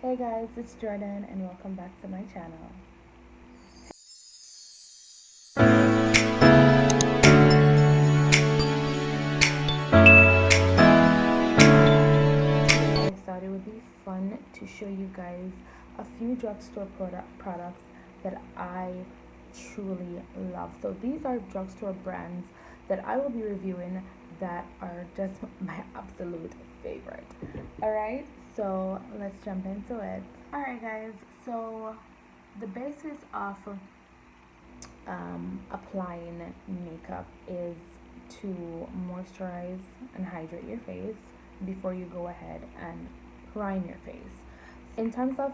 Hey guys, it's Jordan and welcome back to my channel. I thought it would be fun to show you guys a few drugstore products that I truly love. So these are drugstore brands that I will be reviewing that are just my absolute favorite. Alright, so let's jump into it. Alright guys, so the basis of applying makeup is to moisturize and hydrate your face before you go ahead and prime your face. In terms of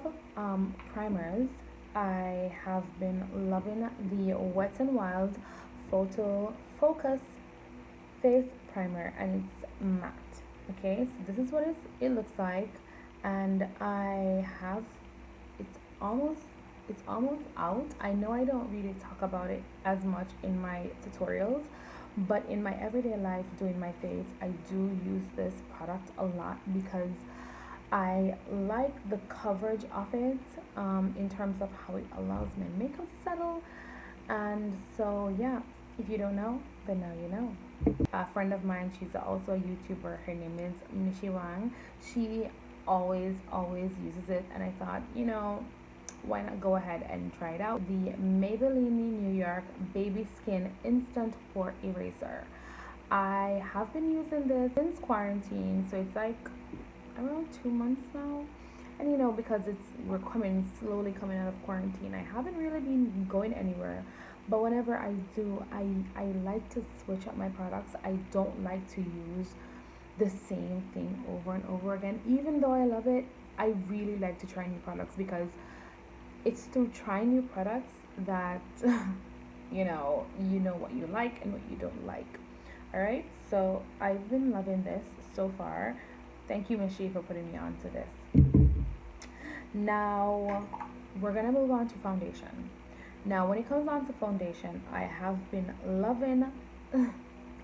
primers, I have been loving the Wet n Wild Photo Focus Face Primer, and it's matte. Okay, so this is what it looks like, and I have it's almost it's almost out. I know I don't really talk about it as much in my tutorials, but in my everyday life doing my face, I do use this product a lot because I like the coverage of it in terms of how it allows my makeup to settle. And so, yeah, if you don't know, then now you know. A friend of mine, she's also a YouTuber. Her name is Mishi Wang. She always uses it, and I thought, why not go ahead and try it out. The Maybelline New York Baby Skin Instant Pore Eraser. I have been using this since quarantine, so it's like around 2 months now. And because we're slowly coming out of quarantine, I haven't really been going anywhere. But whenever I do, I like to switch up my products. I don't like to use the same thing over and over again. Even though I love it, I really like to try new products because it's through trying new products that you know what you like and what you don't like. All right, so I've been loving this so far. Thank you, Michi, for putting me on to this. Now we're gonna move on to foundation. Now when it comes on to foundation, I have been loving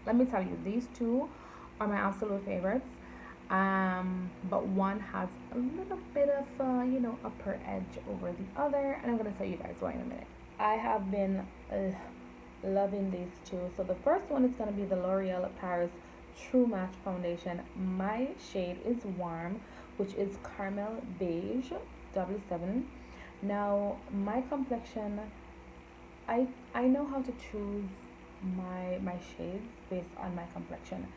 let me tell you, these two are my absolute favorites. But one has a little bit of upper edge over the other, and I'm gonna tell you guys why in a minute. I have been loving these two. So the first one is gonna be the L'Oreal Paris Tru Match foundation. My shade is warm, which is caramel beige 7. Now my complexion, I know how to choose my shades based on my complexion.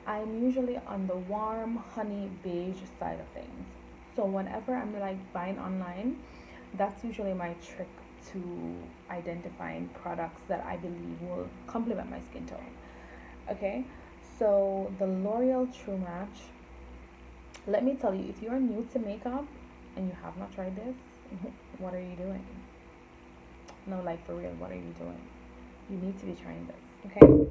I'm usually on the warm honey beige side of things. So whenever I'm like buying online, that's usually my trick to identifying products that I believe will complement my skin tone. Okay, so the L'Oreal Tru Match. Let me tell you, if you are new to makeup and you have not tried this, what are you doing? No, like for real, what are you doing? You need to be trying this, okay?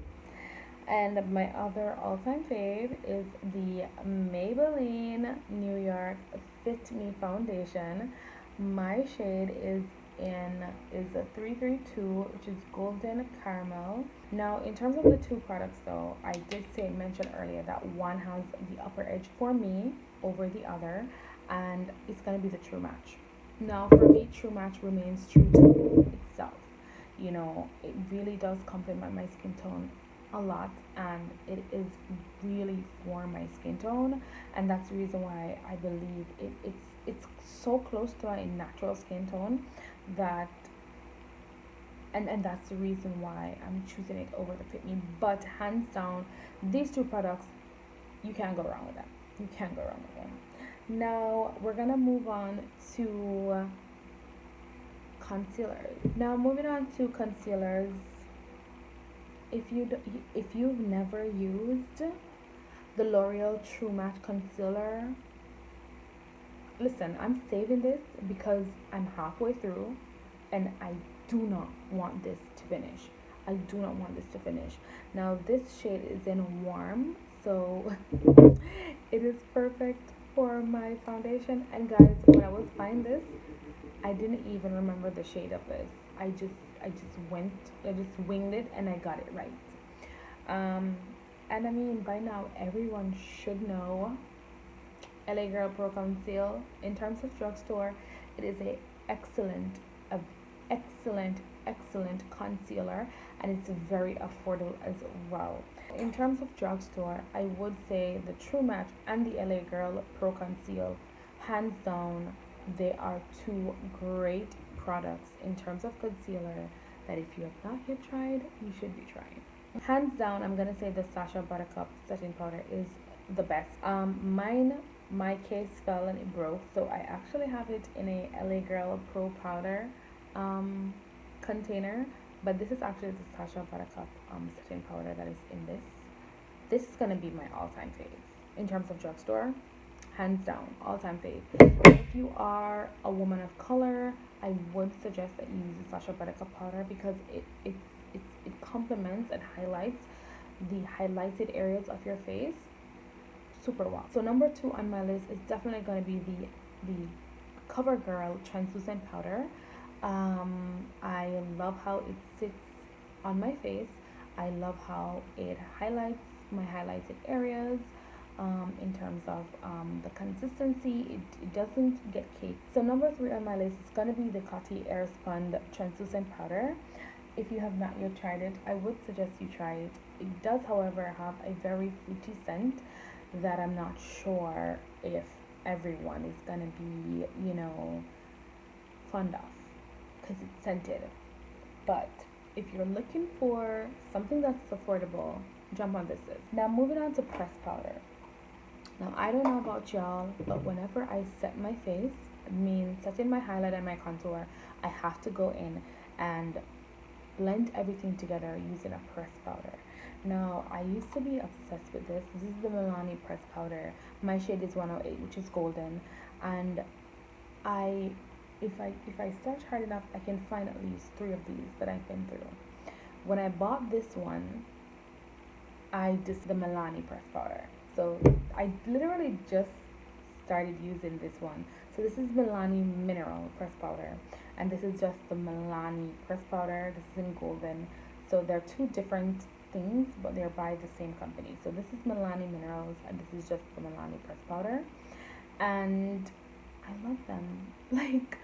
And my other all-time fave is the Maybelline New York Fit Me foundation. My shade is a 332, which is golden caramel. Now, in terms of the two products, though, I did mention earlier that one has the upper edge for me over the other, and it's gonna be the Tru Match. Now, for me, Tru Match remains true to itself. It really does complement my skin tone a lot, and it is really for my skin tone, and that's the reason why I believe it's so close to my natural skin tone that and that's the reason why I'm choosing it over the Fit Me. But hands down, these two products, you can't go wrong with them. You can't go wrong with them. Now we're gonna move on to concealers. Now moving on to concealers, if you've never used the L'Oreal Tru Match concealer, listen, I'm saving this because I'm halfway through and I do not want this to finish. I do not want this to finish. Now this shade is in warm, so it is perfect for my foundation. And guys, when I was buying this, I didn't even remember the shade of this. I just winged it and I got it right. And I mean, by now everyone should know LA Girl Pro Conceal. In terms of drugstore, it is a excellent concealer, and it's very affordable as well. In terms of drugstore, I would say the Tru Match and the LA Girl Pro Conceal, hands down, they are two great products in terms of concealer that if you have not yet tried, you should be trying. Hands down, I'm gonna say the Sacha Buttercup setting powder is the best. My case fell and it broke, so I actually have it in a LA Girl Pro Powder container, but this is actually the Sacha Buttercup setting powder that is in this. This is gonna be my all-time fave in terms of drugstore, hands down, all-time fave. If you are a woman of color, I would suggest that you use the Sacha Buttercup powder because it complements and highlights the highlighted areas of your face super well. So number 2 on my list is definitely going to be the CoverGirl translucent powder. I love how it sits on my face. I love how it highlights my highlighted areas. In terms of the consistency, it doesn't get caked. So number 3 on my list is going to be the Coty AirSpun translucent powder. If you have not yet tried it, I would suggest you try it. It does, however, have a very fruity scent that I'm not sure if everyone is going to be, fond of because it's scented. But if you're looking for something that's affordable, jump on this list. Now moving on to pressed powder. Now I don't know about y'all, but whenever I set my face, setting my highlight and my contour, I have to go in and blend everything together using a pressed powder. Now I used to be obsessed with this. This is the Milani pressed powder. My shade is 108, which is golden, and if I search hard enough, I can find at least 3 of these that I've been through. When I bought this one, I just the Milani pressed powder. So I literally just started using this one. So this is Milani mineral pressed powder, and this is just the Milani pressed powder. This is in golden. So they're 2 different things, but they're by the same company. So this is Milani minerals, and this is just the Milani pressed powder, and I love them. Like,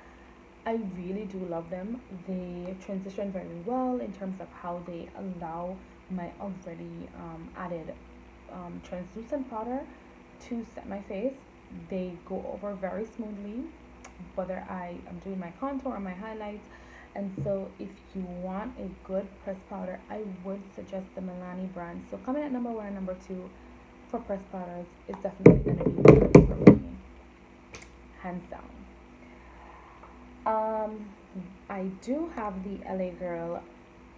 I really do love them. They transition very well in terms of how they allow my already added translucent powder to set my face. They go over very smoothly whether I am doing my contour or my highlights. And so if you want a good pressed powder, I would suggest the Milani brand. So coming at number 1 and number 2 for pressed powders is definitely going to be Milani for me, hands down. I do have the LA Girl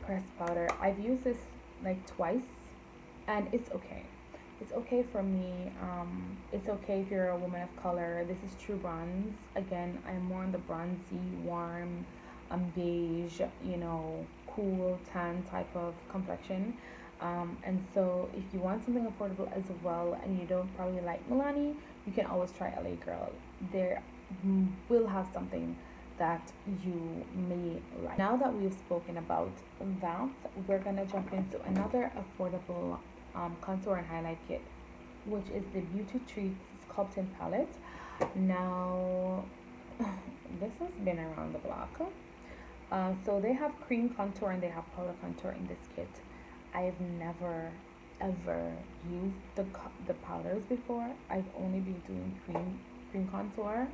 pressed powder. I've used this like twice, and it's okay. It's okay for me. It's okay if you're a woman of color. This is True Bronze. Again, I'm more on the bronzy, warm, beige, cool tan type of complexion. And so if you want something affordable as well and you don't probably like Milani, you can always try LA Girl. They will have something that you may like. Now that we've spoken about that, we're gonna jump into another affordable contour and highlight kit, which is the Beauty Treats Sculpting Palette. Now this has been around the block. So they have cream contour and they have powder contour in this kit. I've never ever used the powders before. I've only been doing cream contour,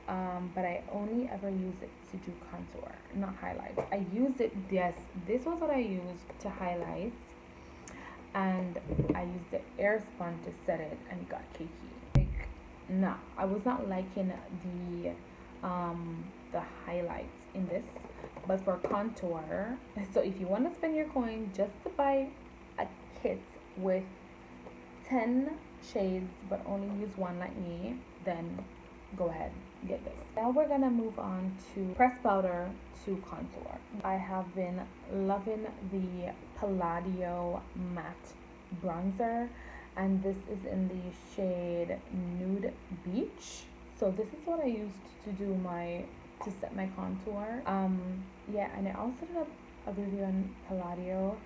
but I only ever use it to do contour, not highlights. I use it, yes, this was what I used to highlight, and I used the AirSpun to set it, and it got cakey. Like, nah, I was not liking the highlights in this. But for contour, so if you want to spend your coin just to buy a kit with 10 shades but only use one like me, then go ahead, get this. Now we're gonna move on to pressed powder to contour. I have been loving the Palladio matte bronzer, and this is in the shade Nude Beach. So this is what I used to set my contour. Yeah, and I also did a review on Palladio.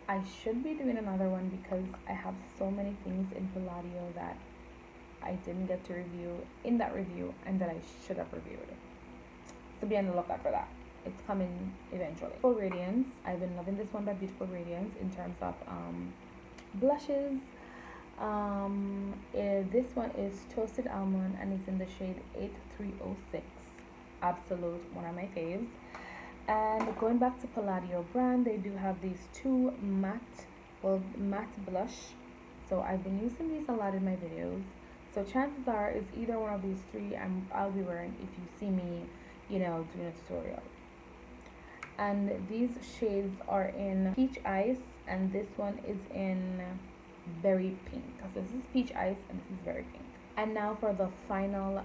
I should be doing another one because I have so many things in Palladio that I didn't get to review in that review and that I should have reviewed. So be on the lookout for that. It's coming eventually. Beautiful Radiance. I've been loving this one by Beautiful Radiance in terms of blushes. This one is Toasted Almond and it's in the shade 8306. Absolute, one of my faves. And going back to Palladio brand, they do have these two matte blush. So I've been using these a lot in my videos. So chances are is either one of these three I'll be wearing if you see me, you know, doing a tutorial. And these shades are in Peach Ice and this one is in Berry Pink. So this is Peach Ice and this is Berry Pink. And now for the final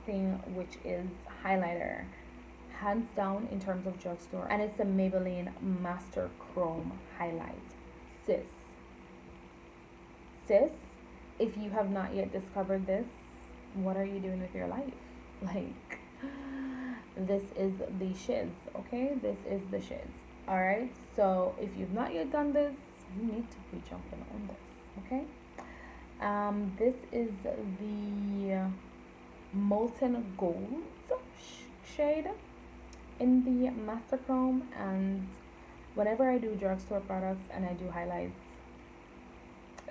thing, which is highlighter. Hands down in terms of drugstore, and it's the Maybelline Master Chrome highlight. Sis, if you have not yet discovered this, what are you doing with your life? Like, this is the shiz, okay? This is the shiz. All right, so if you've not yet done this, you need to be jumping on this, okay? This is the Molten Gold shade in the Master Chrome, and whenever I do drugstore products and I do highlights,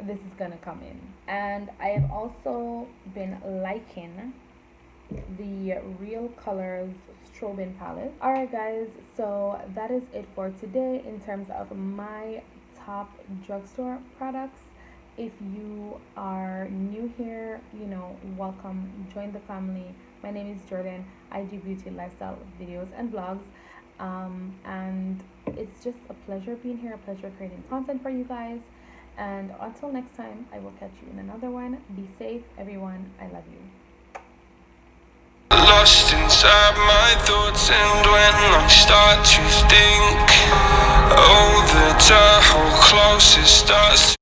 this is gonna come in. And I have also been liking the Real Colors Strobing palette. Alright guys, so that is it for today in terms of my top drugstore products. If you are new here, you know, welcome, join the family. My name is Jordan. I do beauty lifestyle videos and vlogs, and it's just a pleasure being here, a pleasure creating content for you guys. And until next time, I will catch you in another one. Be safe, everyone. I love you. Lost inside my thoughts, and when I start to think, oh, the dark closest starts